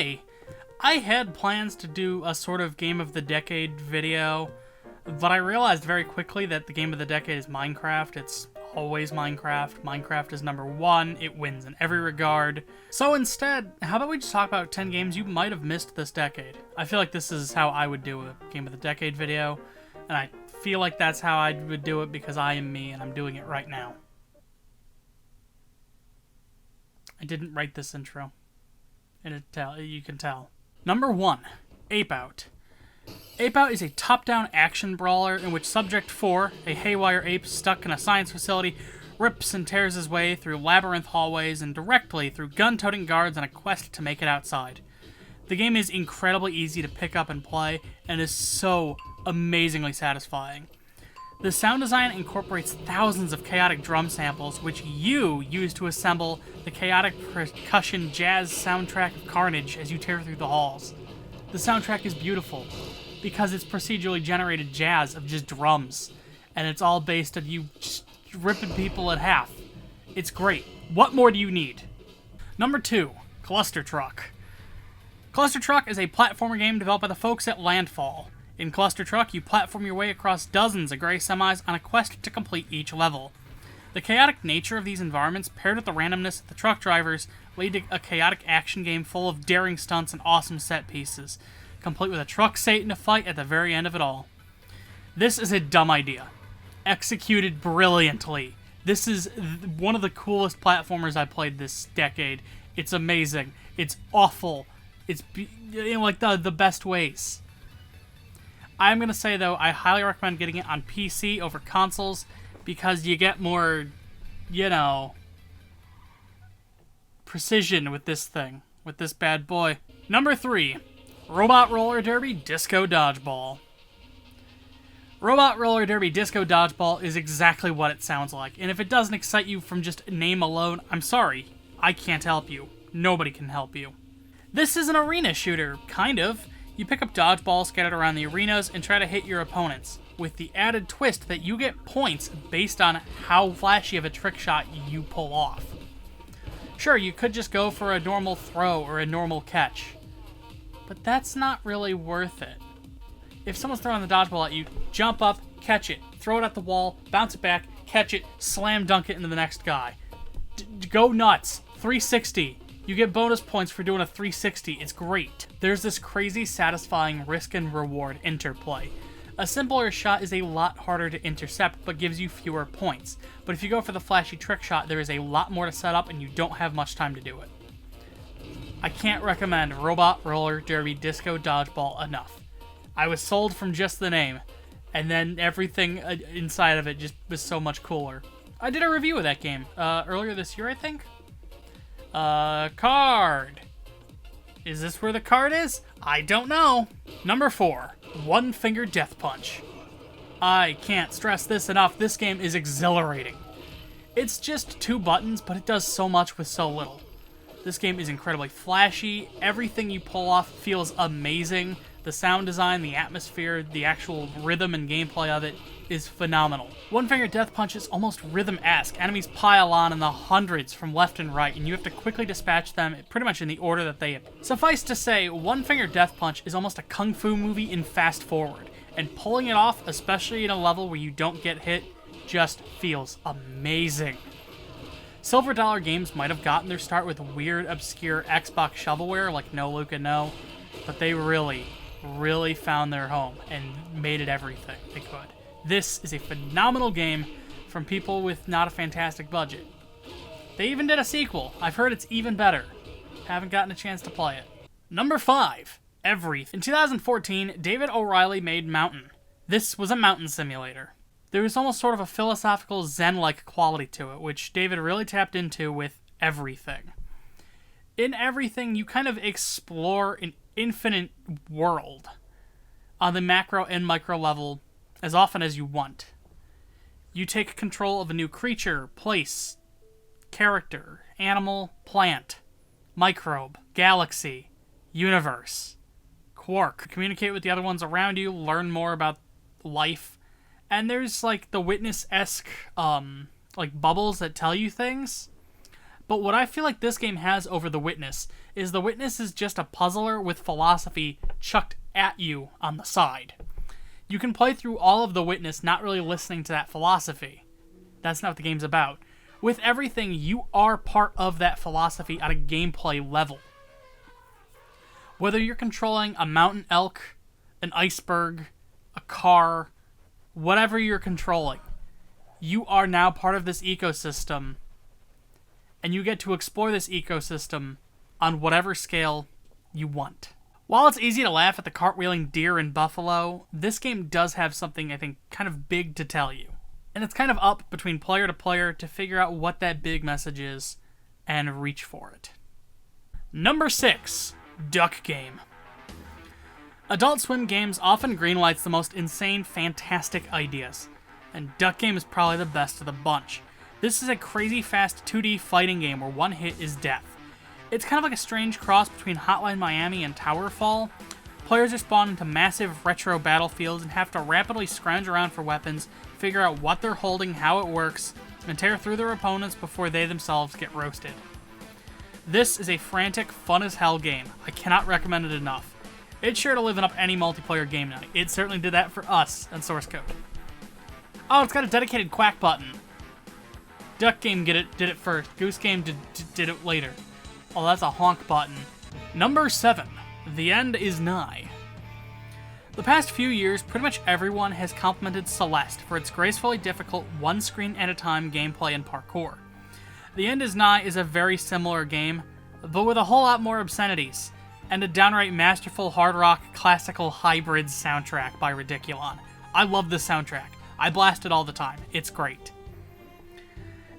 hey, I had plans to do a sort of Game of the Decade video, but I realized very quickly that the Game of the Decade is Minecraft. It's always Minecraft. Minecraft is number one. It wins in every regard. So instead, how about we just talk about 10 games you might have missed this decade? I feel like this is how I would do a Game of the Decade video, and I feel like that's how I would do it because I am me, and I'm doing it right now. I didn't write this intro, and you can tell. Number 1, Ape Out. Ape Out is a top-down action brawler in which Subject 4, a haywire ape stuck in a science facility, rips and tears his way through labyrinth hallways and directly through gun-toting guards on a quest to make it outside. The game is incredibly easy to pick up and play, and is so amazingly satisfying. The sound design incorporates thousands of chaotic drum samples, which you use to assemble the chaotic percussion jazz soundtrack of carnage as you tear through the halls. The soundtrack is beautiful, because it's procedurally generated jazz of just drums, and it's all based on you just ripping people in half. It's great. What more do you need? Number 2, Cluster Truck. Cluster Truck is a platformer game developed by the folks at Landfall. In Cluster Truck, you platform your way across dozens of gray semis on a quest to complete each level. The chaotic nature of these environments, paired with the randomness of the truck drivers, lead to a chaotic action game full of daring stunts and awesome set pieces, complete with a truck Satan to fight at the very end of it all. This is a dumb idea, executed brilliantly. This is one of the coolest platformers I played this decade. It's amazing. It's awful. It's in like the best ways. I'm going to say, though, I highly recommend getting it on PC over consoles because you get more, precision with this thing, with this bad boy. Number 3, Robot Roller Derby Disco Dodgeball. Robot Roller Derby Disco Dodgeball is exactly what it sounds like, and if it doesn't excite you from just name alone, I'm sorry. I can't help you. Nobody can help you. This is an arena shooter, kind of. You pick up dodgeballs scattered around the arenas and try to hit your opponents, with the added twist that you get points based on how flashy of a trick shot you pull off. Sure, you could just go for a normal throw or a normal catch, but that's not really worth it. If someone's throwing the dodgeball at you, jump up, catch it, throw it at the wall, bounce it back, catch it, slam dunk it into the next guy. Go nuts. 360. You get bonus points for doing a 360. It's great. There's this crazy satisfying risk and reward interplay. A simpler shot is a lot harder to intercept, but gives you fewer points. But if you go for the flashy trick shot, there is a lot more to set up and you don't have much time to do it. I can't recommend Robot Roller Derby Disco Dodgeball enough. I was sold from just the name, and then everything inside of it just was so much cooler. I did a review of that game earlier this year, I think. Card. Is this where the card is? I don't know. Number 4, One Finger Death Punch. I can't stress this enough. This game is exhilarating. It's just 2 buttons, but it does so much with so little. This game is incredibly flashy. Everything you pull off feels amazing. The sound design, the atmosphere, the actual rhythm and gameplay of it is phenomenal. One Finger Death Punch is almost rhythm-esque. Enemies pile on in the hundreds from left and right, and you have to quickly dispatch them pretty much in the order that they appear. Suffice to say, One Finger Death Punch is almost a kung fu movie in fast forward, and pulling it off, especially in a level where you don't get hit, just feels amazing. Silver Dollar Games might have gotten their start with weird, obscure Xbox shovelware like No Luca No, but they really found their home and made it everything they could. This is a phenomenal game from people with not a fantastic budget. They even did a sequel. I've heard it's even better. Haven't gotten a chance to play it. Number 5, Everything. In 2014, David O'Reilly made Mountain. This was a mountain simulator. There was almost sort of a philosophical Zen-like quality to it, which David really tapped into with Everything. In Everything, you kind of explore an infinite world on the macro and micro level as often as you want. You take control of a new creature, place, character, animal, plant, microbe, galaxy, universe, quark. Communicate with the other ones around you, learn more about life, and there's like the Witness-esque like bubbles that tell you things. But what I feel like this game has over The Witness is The Witness is just a puzzler with philosophy chucked at you on the side. You can play through all of The Witness not really listening to that philosophy. That's not what the game's about. With everything, you are part of that philosophy at a gameplay level. Whether you're controlling a mountain elk, an iceberg, a car, whatever you're controlling, you are now part of this ecosystem, and you get to explore this ecosystem on whatever scale you want. While it's easy to laugh at the cartwheeling deer and buffalo, this game does have something, I think, kind of big to tell you. And it's kind of up between player to player to figure out what that big message is and reach for it. Number 6, Duck Game. Adult Swim Games often greenlights the most insane, fantastic ideas, and Duck Game is probably the best of the bunch. This is a crazy fast 2D fighting game where one hit is death. It's kind of like a strange cross between Hotline Miami and Towerfall. Players are spawned into massive retro battlefields and have to rapidly scrounge around for weapons, figure out what they're holding, how it works, and tear through their opponents before they themselves get roasted. This is a frantic, fun-as-hell game. I cannot recommend it enough. It's sure to live up any multiplayer game night. It certainly did that for us at Source Code. Oh, it's got a dedicated quack button. Duck Game did it first. Goose Game did it later. Oh, that's a honk button. Number 7. The End is Nigh. The past few years, pretty much everyone has complimented Celeste for its gracefully difficult one-screen-at-a-time gameplay and parkour. The End is Nigh is a very similar game, but with a whole lot more obscenities, and a downright masterful hard rock classical hybrid soundtrack by Ridiculon. I love this soundtrack. I blast it all the time. It's great.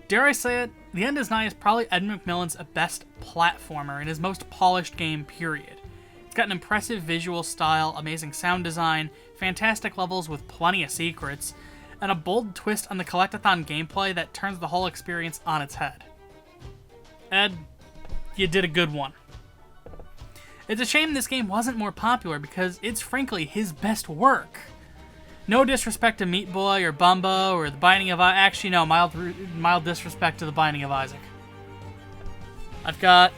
Dare I say it, The End is Nigh is probably Ed McMillan's best platformer and his most polished game, period. It's got an impressive visual style, amazing sound design, fantastic levels with plenty of secrets, and a bold twist on the Collectathon gameplay that turns the whole experience on its head. Ed, you did a good one. It's a shame this game wasn't more popular because it's frankly his best work. No disrespect to Meat Boy or Bumbo or The Binding of Isaac. Actually, no, mild disrespect to The Binding of Isaac. I've got...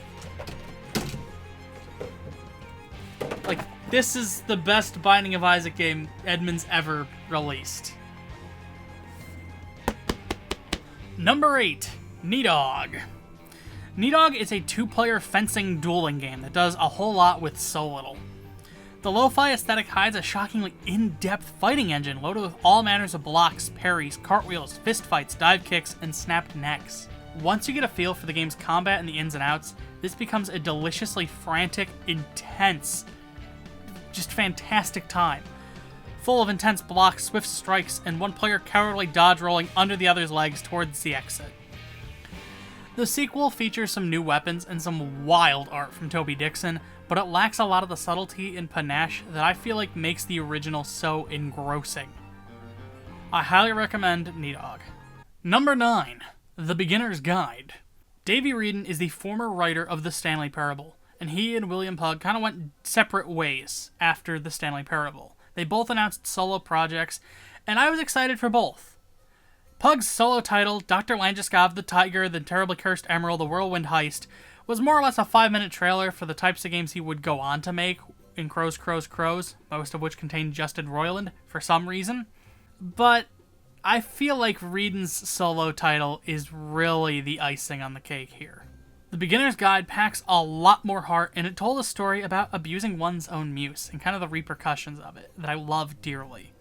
this is the best Binding of Isaac game Edmund's ever released. Number 8, Nidhogg. Nidhogg is a 2-player fencing dueling game that does a whole lot with so little. The lo-fi aesthetic hides a shockingly in-depth fighting engine loaded with all manners of blocks, parries, cartwheels, fistfights, dive kicks, and snapped necks. Once you get a feel for the game's combat and the ins and outs, this becomes a deliciously frantic, intense, just fantastic time. Full of intense blocks, swift strikes, and one player cowardly dodge rolling under the other's legs towards the exit. The sequel features some new weapons and some wild art from Toby Dixon, but it lacks a lot of the subtlety and panache that I feel like makes the original so engrossing. I highly recommend Nidhogg. Number 9, The Beginner's Guide. Davey Wreden is the former writer of The Stanley Parable, and he and William Pugg kind of went separate ways after The Stanley Parable. They both announced solo projects, and I was excited for both. Pugg's solo title, Dr. Landeskov, the Tiger, the Terribly Cursed Emerald, the Whirlwind Heist, was more or less a 5-minute trailer for the types of games he would go on to make in Crows, most of which contained Justin Roiland for some reason. But I feel like Wreden's solo title is really the icing on the cake here. The Beginner's Guide packs a lot more heart, and it told a story about abusing one's own muse and kind of the repercussions of it that I love dearly.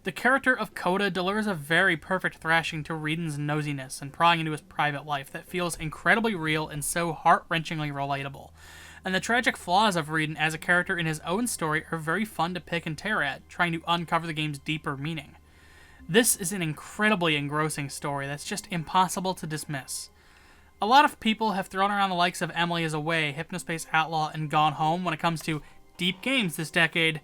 The character of Coda delivers a very perfect thrashing to Wreden's nosiness and prying into his private life that feels incredibly real and so heart-wrenchingly relatable. And the tragic flaws of Wreden as a character in his own story are very fun to pick and tear at, trying to uncover the game's deeper meaning. This is an incredibly engrossing story that's just impossible to dismiss. A lot of people have thrown around the likes of Emily is Away, Hypnospace Outlaw, and Gone Home when it comes to deep games this decade,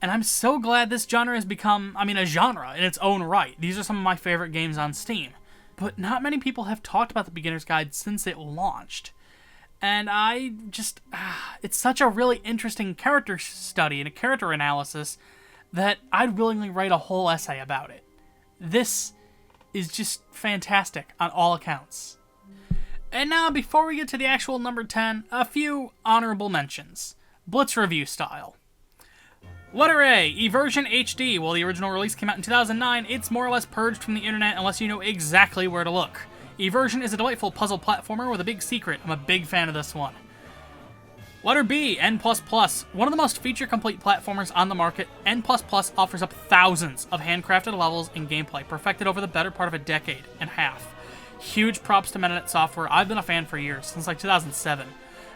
and I'm so glad this genre has become, a genre in its own right. These are some of my favorite games on Steam. But not many people have talked about The Beginner's Guide since it launched. And it's such a really interesting character study and a character analysis that I'd willingly write a whole essay about it. This is just fantastic on all accounts. And now, before we get to the actual number 10, a few honorable mentions. Blitz review style. Letter A, Eversion HD. While the original release came out in 2009, it's more or less purged from the internet unless you know exactly where to look. Eversion is a delightful puzzle platformer with a big secret. I'm a big fan of this one. Letter B, N++. One of the most feature-complete platformers on the market, N++ offers up thousands of handcrafted levels and gameplay, perfected over the better part of a decade and a half. Huge props to Metanet Software. I've been a fan for years, since like 2007.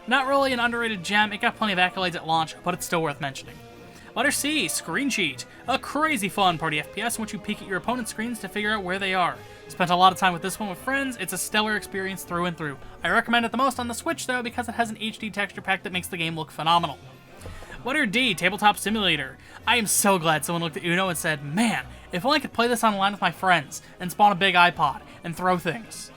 Not really an underrated gem, it got plenty of accolades at launch, but it's still worth mentioning. Letter C, Screen Cheat. A crazy fun party FPS in which you peek at your opponent's screens to figure out where they are. Spent a lot of time with this one with friends. It's a stellar experience through and through. I recommend it the most on the Switch though because it has an HD texture pack that makes the game look phenomenal. Letter D, Tabletop Simulator. I am so glad someone looked at Uno and said, man, if only I could play this online with my friends and spawn a big iPod and throw things.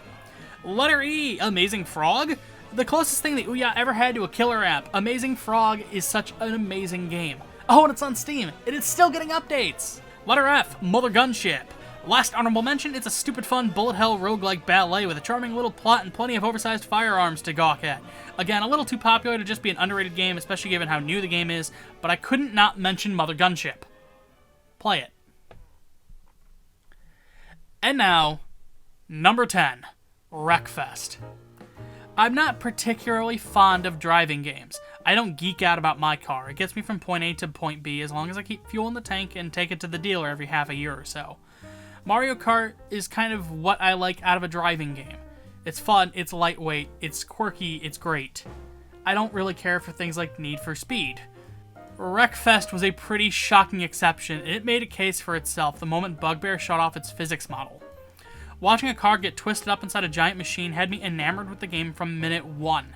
Letter E, Amazing Frog. The closest thing that Ouya ever had to a killer app. Amazing Frog is such an amazing game. Oh, and it's on Steam. It is still getting updates. Letter F, Mother Gunship. Last honorable mention, it's a stupid fun bullet hell roguelike ballet with a charming little plot and plenty of oversized firearms to gawk at. Again, a little too popular to just be an underrated game, especially given how new the game is, but I couldn't not mention Mother Gunship. Play it. And now, number 10, Wreckfest. I'm not particularly fond of driving games. I don't geek out about my car. It gets me from point A to point B as long as I keep fuel in the tank and take it to the dealer every half a year or so. Mario Kart is kind of what I like out of a driving game. It's fun, it's lightweight, it's quirky, it's great. I don't really care for things like Need for Speed. Wreckfest was a pretty shocking exception, and it made a case for itself the moment Bugbear shut off its physics model. Watching a car get twisted up inside a giant machine had me enamored with the game from minute one.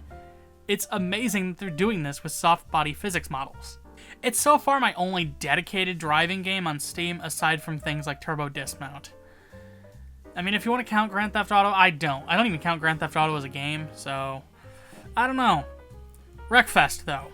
It's amazing that they're doing this with soft body physics models. It's so far my only dedicated driving game on Steam aside from things like Turbo Dismount. I mean, if you want to count Grand Theft Auto, I don't. I don't even count Grand Theft Auto as a game, so I don't know. Wreckfest, though.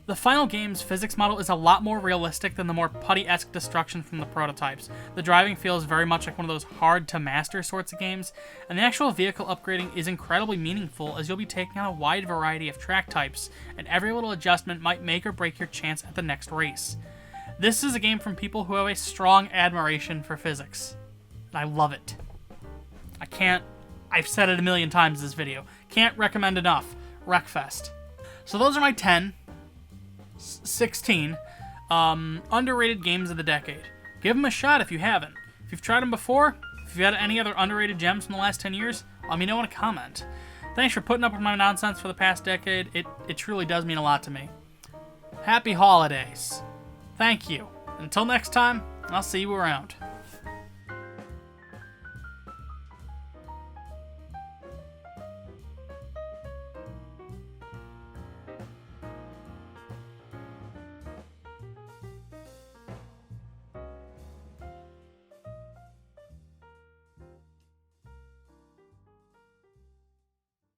The final game's physics model is a lot more realistic than the more putty-esque destruction from the prototypes. The driving feels very much like one of those hard-to-master sorts of games, and the actual vehicle upgrading is incredibly meaningful as you'll be taking on a wide variety of track types, and every little adjustment might make or break your chance at the next race. This is a game from people who have a strong admiration for physics, and I love it. I've said it a million times in this video, can't recommend enough. Wreckfest. So those are my 10. 16 underrated games of the decade. Give them a shot if you haven't. If you've tried them before, if you've had any other underrated gems from the last 10 years, let me know in a comment. Thanks for putting up with my nonsense for the past decade. It truly does mean a lot to me. Happy holidays. Thank you. Until next time, I'll see you around.